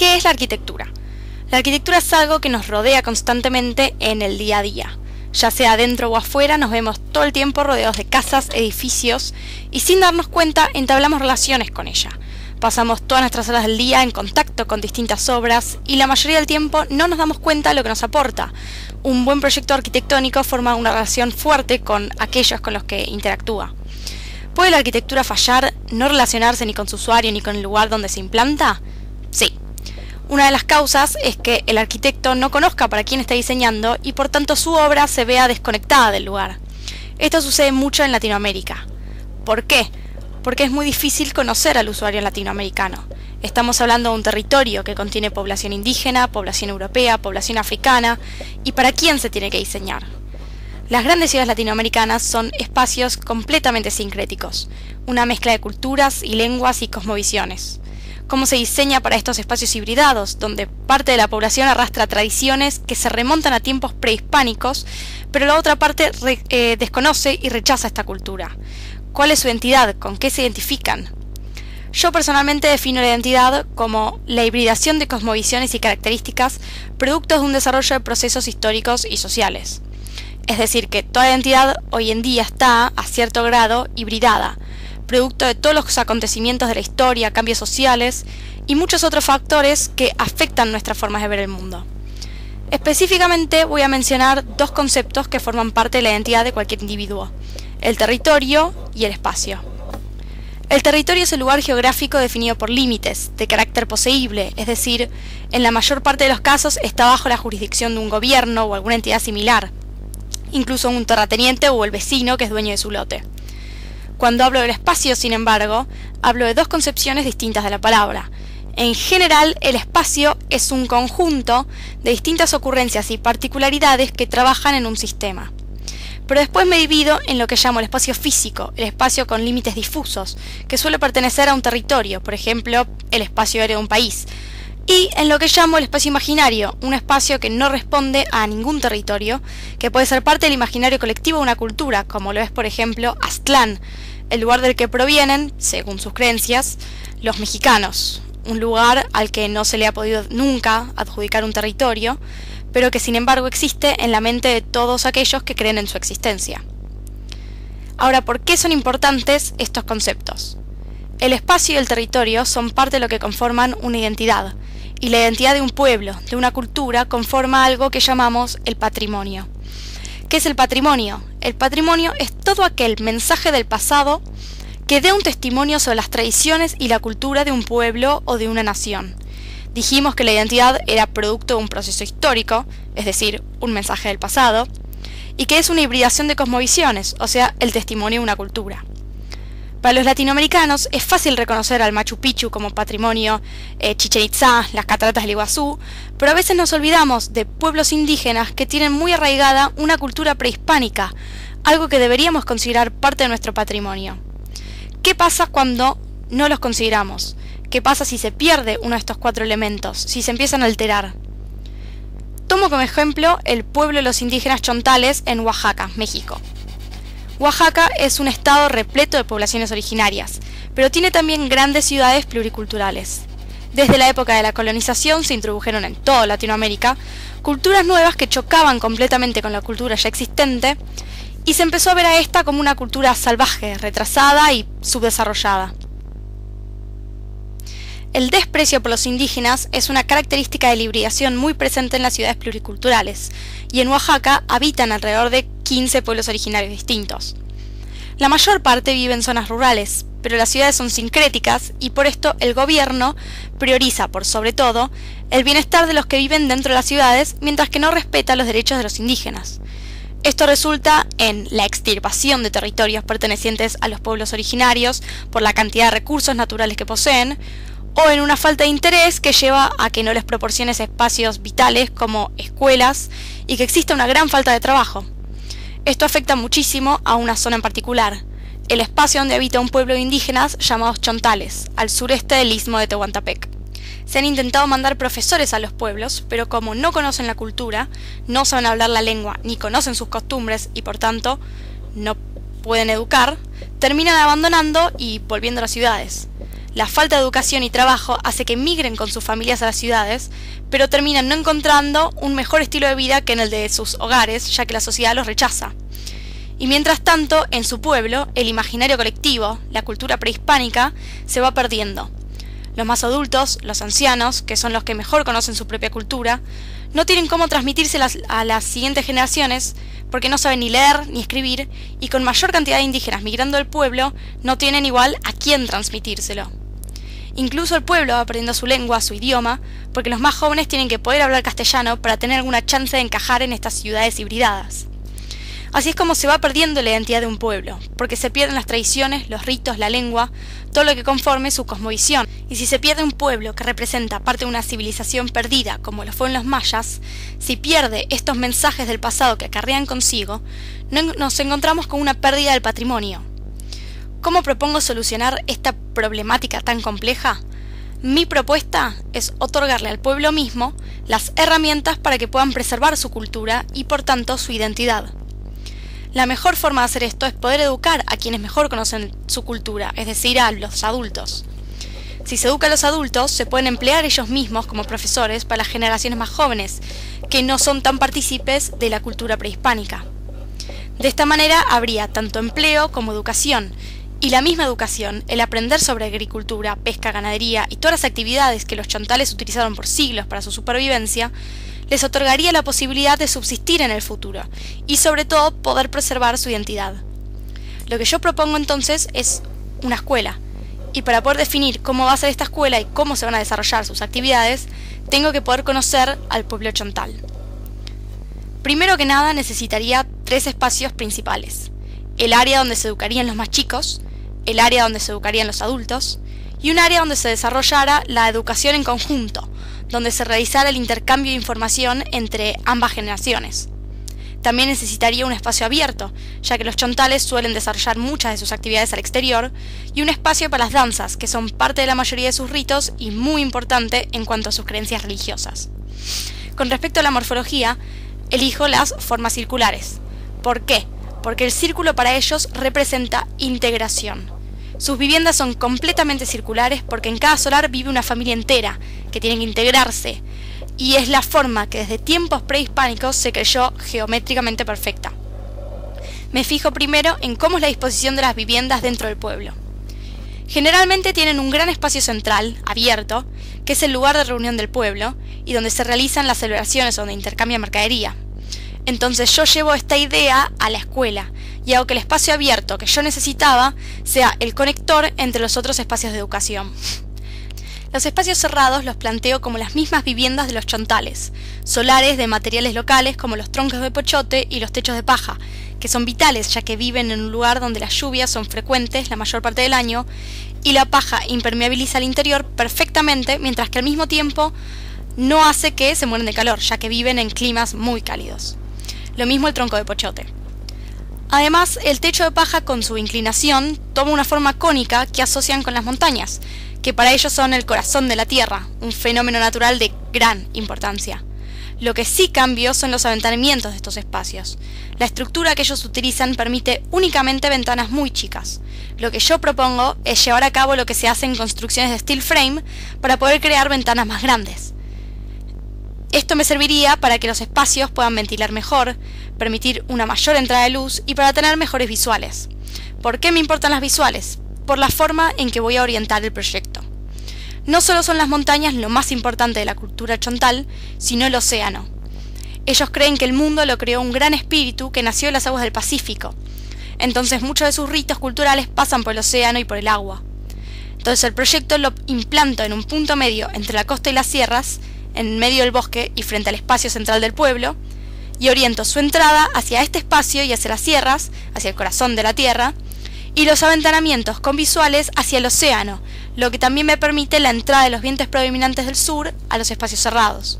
¿Qué es la arquitectura? La arquitectura es algo que nos rodea constantemente en el día a día. Ya sea adentro o afuera, nos vemos todo el tiempo rodeados de casas, edificios, y sin darnos cuenta entablamos relaciones con ella. Pasamos todas nuestras horas del día en contacto con distintas obras y la mayoría del tiempo no nos damos cuenta de lo que nos aporta. Un buen proyecto arquitectónico forma una relación fuerte con aquellos con los que interactúa. ¿Puede la arquitectura fallar, no relacionarse ni con su usuario ni con el lugar donde se implanta? Sí. Una de las causas es que el arquitecto no conozca para quién está diseñando y por tanto su obra se vea desconectada del lugar. Esto sucede mucho en Latinoamérica. ¿Por qué? Porque es muy difícil conocer al usuario latinoamericano. Estamos hablando de un territorio que contiene población indígena, población europea, población africana, y ¿para quién se tiene que diseñar? Las grandes ciudades latinoamericanas son espacios completamente sincréticos, una mezcla de culturas y lenguas y cosmovisiones. ¿Cómo se diseña para estos espacios hibridados, donde parte de la población arrastra tradiciones que se remontan a tiempos prehispánicos, pero la otra parte desconoce y rechaza esta cultura? ¿Cuál es su identidad? ¿Con qué se identifican? Yo personalmente defino la identidad como la hibridación de cosmovisiones y características productos de un desarrollo de procesos históricos y sociales. Es decir, que toda identidad hoy en día está, a cierto grado, hibridada, producto de todos los acontecimientos de la historia, cambios sociales y muchos otros factores que afectan nuestras formas de ver el mundo. Específicamente voy a mencionar dos conceptos que forman parte de la identidad de cualquier individuo: el territorio y el espacio. El territorio es el lugar geográfico definido por límites, de carácter poseíble, es decir, en la mayor parte de los casos está bajo la jurisdicción de un gobierno o alguna entidad similar, incluso un terrateniente o el vecino que es dueño de su lote. Cuando hablo del espacio, sin embargo, hablo de dos concepciones distintas de la palabra. En general, el espacio es un conjunto de distintas ocurrencias y particularidades que trabajan en un sistema. Pero después me divido en lo que llamo el espacio físico, el espacio con límites difusos, que suele pertenecer a un territorio, por ejemplo, el espacio aéreo de un país, y en lo que llamo el espacio imaginario, un espacio que no responde a ningún territorio, que puede ser parte del imaginario colectivo de una cultura, como lo es, por ejemplo, Aztlán, el lugar del que provienen, según sus creencias, los mexicanos, un lugar al que no se le ha podido nunca adjudicar un territorio, pero que sin embargo existe en la mente de todos aquellos que creen en su existencia. Ahora, ¿por qué son importantes estos conceptos? El espacio y el territorio son parte de lo que conforman una identidad, y la identidad de un pueblo, de una cultura, conforma algo que llamamos el patrimonio. ¿Qué es el patrimonio? El patrimonio es todo aquel mensaje del pasado que dé un testimonio sobre las tradiciones y la cultura de un pueblo o de una nación. Dijimos que la identidad era producto de un proceso histórico, es decir, un mensaje del pasado, y que es una hibridación de cosmovisiones, o sea, el testimonio de una cultura. Para los latinoamericanos es fácil reconocer al Machu Picchu como patrimonio, Chichén Itzá, las cataratas del Iguazú, pero a veces nos olvidamos de pueblos indígenas que tienen muy arraigada una cultura prehispánica, algo que deberíamos considerar parte de nuestro patrimonio. ¿Qué pasa cuando no los consideramos? ¿Qué pasa si se pierde uno de estos cuatro elementos, si se empiezan a alterar? Tomo como ejemplo el pueblo de los indígenas chontales en Oaxaca, México. Oaxaca es un estado repleto de poblaciones originarias, pero tiene también grandes ciudades pluriculturales. Desde la época de la colonización se introdujeron en toda Latinoamérica culturas nuevas que chocaban completamente con la cultura ya existente, y se empezó a ver a esta como una cultura salvaje, retrasada y subdesarrollada. El desprecio por los indígenas es una característica de la hibridación muy presente en las ciudades pluriculturales, y en Oaxaca habitan alrededor de 15 pueblos originarios distintos. La mayor parte vive en zonas rurales, pero las ciudades son sincréticas y por esto el gobierno prioriza, por sobre todo, el bienestar de los que viven dentro de las ciudades, mientras que no respeta los derechos de los indígenas. Esto resulta en la extirpación de territorios pertenecientes a los pueblos originarios por la cantidad de recursos naturales que poseen, o en una falta de interés que lleva a que no les proporciones espacios vitales como escuelas y que exista una gran falta de trabajo. Esto afecta muchísimo a una zona en particular, el espacio donde habita un pueblo de indígenas llamados chontales, al sureste del istmo de Tehuantepec. Se han intentado mandar profesores a los pueblos, pero como no conocen la cultura, no saben hablar la lengua ni conocen sus costumbres y por tanto no pueden educar, terminan abandonando y volviendo a las ciudades. La falta de educación y trabajo hace que migren con sus familias a las ciudades, pero terminan no encontrando un mejor estilo de vida que en el de sus hogares, ya que la sociedad los rechaza. Y mientras tanto, en su pueblo, el imaginario colectivo, la cultura prehispánica, se va perdiendo. Los más adultos, los ancianos, que son los que mejor conocen su propia cultura, no tienen cómo transmitírselas a las siguientes generaciones porque no saben ni leer ni escribir, y con mayor cantidad de indígenas migrando al pueblo, no tienen igual a quién transmitírselo. Incluso el pueblo va perdiendo su lengua, su idioma, porque los más jóvenes tienen que poder hablar castellano para tener alguna chance de encajar en estas ciudades hibridadas. Así es como se va perdiendo la identidad de un pueblo, porque se pierden las tradiciones, los ritos, la lengua, todo lo que conforme su cosmovisión. Y si se pierde un pueblo que representa parte de una civilización perdida, como lo fueron los mayas, si pierde estos mensajes del pasado que acarrean consigo, nos encontramos con una pérdida del patrimonio. ¿Cómo propongo solucionar esta problemática tan compleja? Mi propuesta es otorgarle al pueblo mismo las herramientas para que puedan preservar su cultura y por tanto su identidad. La mejor forma de hacer esto es poder educar a quienes mejor conocen su cultura, es decir, a los adultos. Si se educa a los adultos, se pueden emplear ellos mismos como profesores para las generaciones más jóvenes, que no son tan partícipes de la cultura prehispánica. De esta manera habría tanto empleo como educación, y la misma educación, el aprender sobre agricultura, pesca, ganadería y todas las actividades que los chontales utilizaron por siglos para su supervivencia, les otorgaría la posibilidad de subsistir en el futuro y sobre todo poder preservar su identidad. Lo que yo propongo entonces es una escuela, y para poder definir cómo va a ser esta escuela y cómo se van a desarrollar sus actividades, tengo que poder conocer al pueblo chontal. Primero que nada necesitaría 3 espacios principales: el área donde se educarían los más chicos, el área donde se educarían los adultos y un área donde se desarrollara la educación en conjunto, donde se realizara el intercambio de información entre ambas generaciones. También necesitaría un espacio abierto, ya que los chontales suelen desarrollar muchas de sus actividades al exterior, y un espacio para las danzas, que son parte de la mayoría de sus ritos y muy importante en cuanto a sus creencias religiosas. Con respecto a la morfología, elijo las formas circulares. ¿Por qué? Porque el círculo para ellos representa integración. Sus viviendas son completamente circulares porque en cada solar vive una familia entera, que tiene que integrarse, y es la forma que desde tiempos prehispánicos se creyó geométricamente perfecta. Me fijo primero en cómo es la disposición de las viviendas dentro del pueblo. Generalmente tienen un gran espacio central, abierto, que es el lugar de reunión del pueblo, y donde se realizan las celebraciones donde intercambian mercadería. Entonces yo llevo esta idea a la escuela y hago que el espacio abierto que yo necesitaba sea el conector entre los otros espacios de educación. Los espacios cerrados los planteo como las mismas viviendas de los chontales, solares de materiales locales como los troncos de pochote y los techos de paja, que son vitales ya que viven en un lugar donde las lluvias son frecuentes la mayor parte del año y la paja impermeabiliza el interior perfectamente, mientras que al mismo tiempo no hace que se mueran de calor, ya que viven en climas muy cálidos. Lo mismo el tronco de pochote. Además, el techo de paja con su inclinación toma una forma cónica que asocian con las montañas, que para ellos son el corazón de la tierra, un fenómeno natural de gran importancia. Lo que sí cambió son los aventanamientos de estos espacios. La estructura que ellos utilizan permite únicamente ventanas muy chicas. Lo que yo propongo es llevar a cabo lo que se hace en construcciones de steel frame para poder crear ventanas más grandes. Esto me serviría para que los espacios puedan ventilar mejor, permitir una mayor entrada de luz y para tener mejores visuales. ¿Por qué me importan las visuales? Por la forma en que voy a orientar el proyecto. No solo son las montañas lo más importante de la cultura chontal, sino el océano. Ellos creen que el mundo lo creó un gran espíritu que nació de las aguas del Pacífico. Entonces muchos de sus ritos culturales pasan por el océano y por el agua. Entonces el proyecto lo implanto en un punto medio entre la costa y las sierras, en medio del bosque y frente al espacio central del pueblo, y oriento su entrada hacia este espacio y hacia las sierras, hacia el corazón de la tierra, y los aventanamientos con visuales hacia el océano, lo que también me permite la entrada de los vientos predominantes del sur a los espacios cerrados.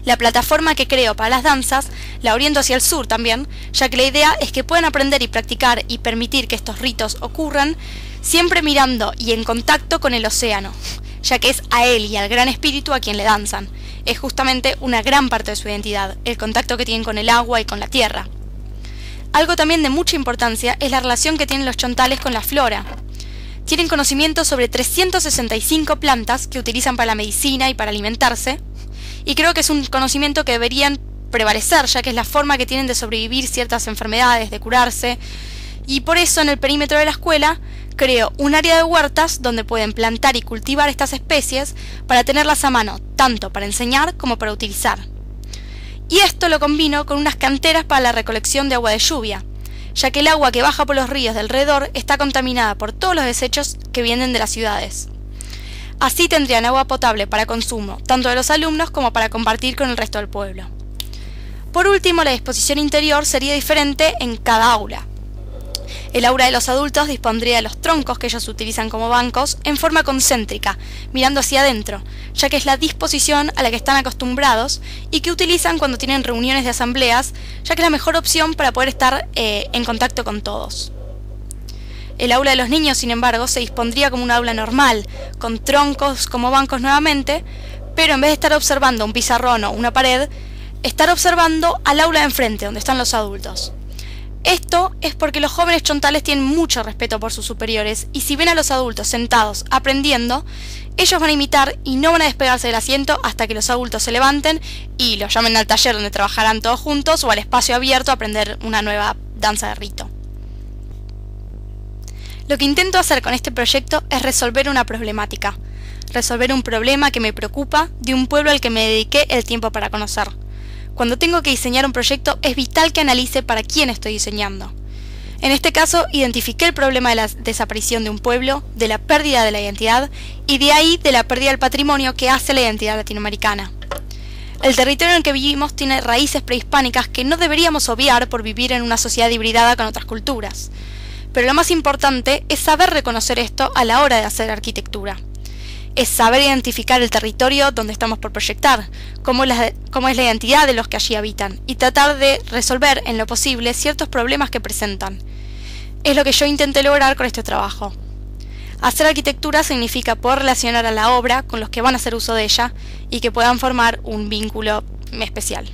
La plataforma que creo para las danzas la oriento hacia el sur también, ya que la idea es que puedan aprender y practicar y permitir que estos ritos ocurran siempre mirando y en contacto con el océano, ya que es a él y al gran espíritu a quien le danzan. Es justamente una gran parte de su identidad, el contacto que tienen con el agua y con la tierra. Algo también de mucha importancia es la relación que tienen los chontales con la flora. Tienen conocimiento sobre 365 plantas que utilizan para la medicina y para alimentarse, y creo que es un conocimiento que deberían prevalecer, ya que es la forma que tienen de sobrevivir ciertas enfermedades, de curarse, y por eso en el perímetro de la escuela creo un área de huertas donde pueden plantar y cultivar estas especies para tenerlas a mano, tanto para enseñar como para utilizar. Y esto lo combino con unas canteras para la recolección de agua de lluvia, ya que el agua que baja por los ríos de alrededor está contaminada por todos los desechos que vienen de las ciudades. Así tendrían agua potable para consumo, tanto de los alumnos como para compartir con el resto del pueblo. Por último, la disposición interior sería diferente en cada aula. El aula de los adultos dispondría de los troncos que ellos utilizan como bancos en forma concéntrica, mirando hacia adentro, ya que es la disposición a la que están acostumbrados y que utilizan cuando tienen reuniones de asambleas, ya que es la mejor opción para poder estar en contacto con todos. El aula de los niños, sin embargo, se dispondría como un aula normal, con troncos como bancos nuevamente, pero en vez de estar observando un pizarrón o una pared, estar observando al aula de enfrente, donde están los adultos. Esto es porque los jóvenes chontales tienen mucho respeto por sus superiores y si ven a los adultos sentados aprendiendo, ellos van a imitar y no van a despegarse del asiento hasta que los adultos se levanten y los llamen al taller donde trabajarán todos juntos o al espacio abierto a aprender una nueva danza de rito. Lo que intento hacer con este proyecto es resolver una problemática, resolver un problema que me preocupa de un pueblo al que me dediqué el tiempo para conocer. Cuando tengo que diseñar un proyecto es vital que analice para quién estoy diseñando. En este caso, identifiqué el problema de la desaparición de un pueblo, de la pérdida de la identidad y de ahí de la pérdida del patrimonio que hace la identidad latinoamericana. El territorio en el que vivimos tiene raíces prehispánicas que no deberíamos obviar por vivir en una sociedad hibridada con otras culturas. Pero lo más importante es saber reconocer esto a la hora de hacer arquitectura. Es saber identificar el territorio donde estamos por proyectar, cómo es la identidad de los que allí habitan, y tratar de resolver en lo posible ciertos problemas que presentan. Es lo que yo intenté lograr con este trabajo. Hacer arquitectura significa poder relacionar a la obra con los que van a hacer uso de ella y que puedan formar un vínculo especial.